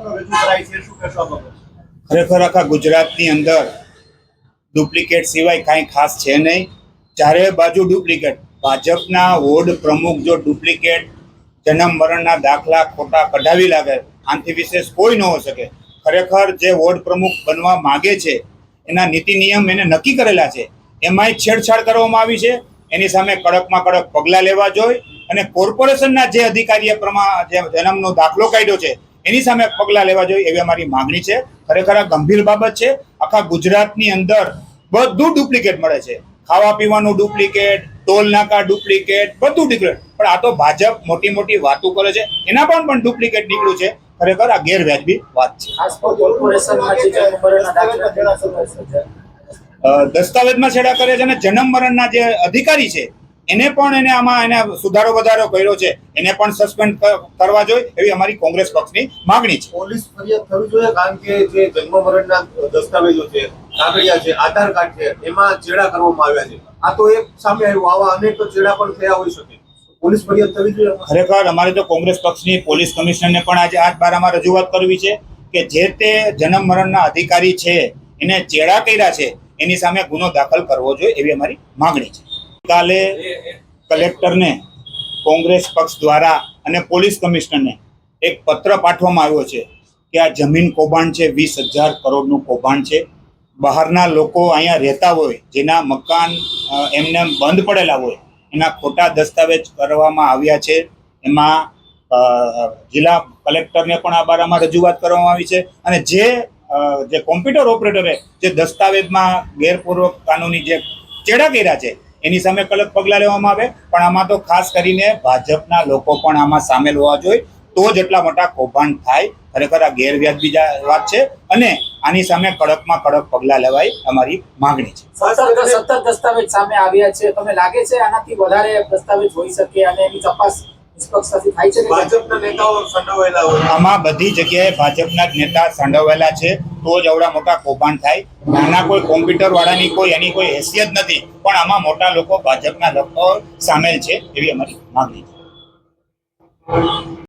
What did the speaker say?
આરોપપત્રો રજૂ કરાય છે, શું કહેશો બાબત? ખરેખર આખા ગુજરાતની અંદર ડુપ્લિકેટ સિવાય કાંઈ ખાસ છે નહીં. ચારે બાજુ ડુપ્લિકેટ. ભાજપના વોર્ડ પ્રમુખ જો ડુપ્લિકેટ જન્મ મરણના દાખલા ખોટા કઢાવી લાગે, આનાથી વિશેષ કોઈ ન હોઈ શકે. ખરેખર જે વોર્ડ પ્રમુખ બનવા માગે છે એના નીતિ નિયમ એને નક્કી કરેલા છે, એમાંય છેડછાડ કરવામાં આવી છે. એની સામે કડકમાં કડક પગલાં લેવા જોઈએ અને કોર્પોરેશનના જે અધિકારીએ જે જન્મનો દાખલો કાઢ્યો છે એની સામે પગલાં લેવા જોઈએ એવી અમારી માગણી છે. ખરેખર આ ગંભીર બાબત છે. આખા ગુજરાતની અંદર બધું ડુપ્લિકેટ મળે છે. ખાવા પીવાનું ડુપ્લિકેટ, ટોલ નાકા ડુપ્લિકેટ, બધું ડુપ્લિકેટ. પણ આ તો ભાજપ મોટી મોટી વાતો કરે છે, એના પણ ડુપ્લિકેટ નીકળ્યું છે. ખરેખર આ ગેરવ્યાજબી વાત છે. દસ્તાવેજમાં છેડા કરે છે અને જન્મ મરણના જે અધિકારી છે એને પણ આમાં સુધારો વધારો કર્યો છે, એને પણ સસ્પેન્ડ કરવા જોઈએ એવી અમારી કોંગ્રેસ પક્ષની માગણી છે. પોલીસ ફરિયાદ થવી જોઈએ, કારણ કે જે જન્મ મરણના દસ્તાવેજો છે, કાગળિયા છે, આધાર કાર્ડ છે, એમાં ચેડા કરવામાં આવ્યા છે. આ તો એક સામે આવ્યું, આવા અનેક ચેડા પણ થયા હોઈ શકે. પોલીસ ફરિયાદ થવી જોઈએ. ખરેખર અમારે તો કોંગ્રેસ પક્ષની પોલીસ કમિશનરને પણ આજે આ બારામાં રજૂઆત કરવી છે કે જે તે જન્મ મરણના અધિકારી છે એને ચેડા કર્યા છે એની સામે ગુનો દાખલ કરવો જોઈએ એવી અમારી માગણી છે. કાલે કલેક્ટરને કોંગ્રેસ પક્ષ દ્વારા અને પોલીસ કમિશનરને એક પત્ર પાઠવવામાં આવ્યો છે કે આ જમીન કૌભાંડ છે, 20,000 કરોડનું કૌભાંડ છે. બહારના લોકો અહીંયા રહેતા હોય, જેના મકાન એમને બંધ પડેલા હોય, એના ખોટા દસ્તાવેજ કરવામાં આવ્યા છે. એમાં જિલ્લા કલેક્ટરને પણ આ બારામાં રજૂઆત કરવામાં આવી છે અને જે કોમ્પ્યુટર ઓપરેટરે જે દસ્તાવેજમાં ગેરપૂર્વક કાનૂની જે ચેડા કર્યા છે એની સામે કડક પગલાં લેવામાં આવે. પણ આમાં તો ખાસ કરીને ભાજપના લોકો પણ આમાં સામેલ હોવા જોઈએ, તો જ એટલા મોટા કૌભાંડ થાય. ખરેખર આ ગેરવ્યાજબી વાત છે અને આની સામે કડકમાં કડક પગલાં લેવાય અમારી માગણી છે. 17 દસ્તાવેજ સામે આવ્યા છે, તમને લાગે છે આનાથી વધારે દસ્તાવેજ હોઈ શકે અને એની તપાસ નિષ્પક્ષતાથી થાય છે? ભાજપના નેતાઓ સંડોવાયેલા હોય, આમાં બધી જગ્યાએ ભાજપના જ નેતા સંડોવાયેલા છે, તો જ આવડા મોટા કૌભાંડ થાય. નાના કોઈ કોમ્પ્યુટર વાળાની એની કોઈ હેસિયત નથી, પણ આમાં મોટા લોકો ભાજપના લોકો સામેલ છે એવી અમારી માગણી છે.